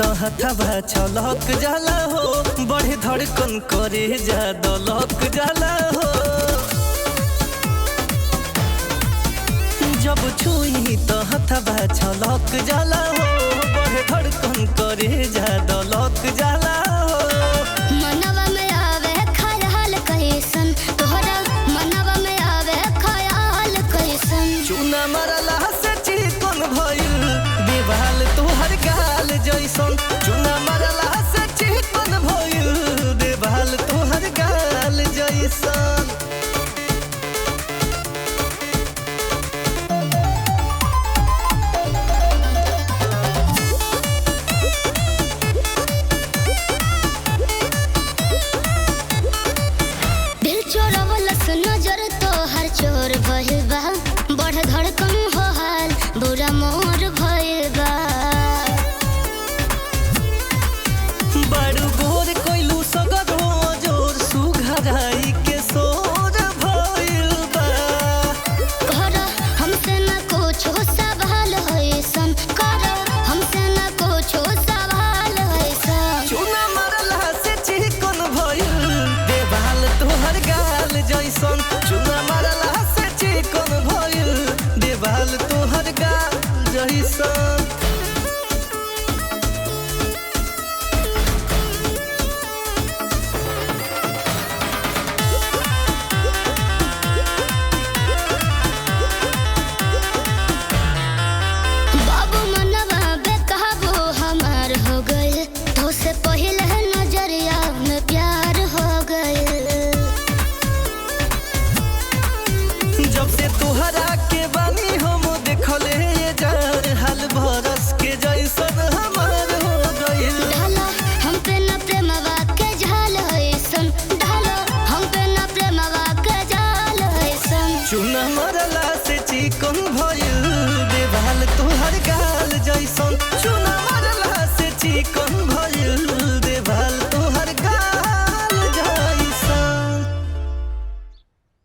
तो हथवा छलक जाला हो, बढ़े धड़कन करे जा दलक जाला हो। जब छुई तो हथवा छलक जाला हो, बढ़े धड़कन करे जा दलक जाला हो। मनवा में आवे ख्याल कैसन तोहरा, मनवा में आवे ख्याल कैसन। चूना मारला से चिकन भइल देवाल तोहर गाल जैसन। चूना मारला से चिकन भइल देवाल तोहर गाल जैसन। दिल चोरवलस नजर तोहर चोर भइल बा, बढ़ धड़कन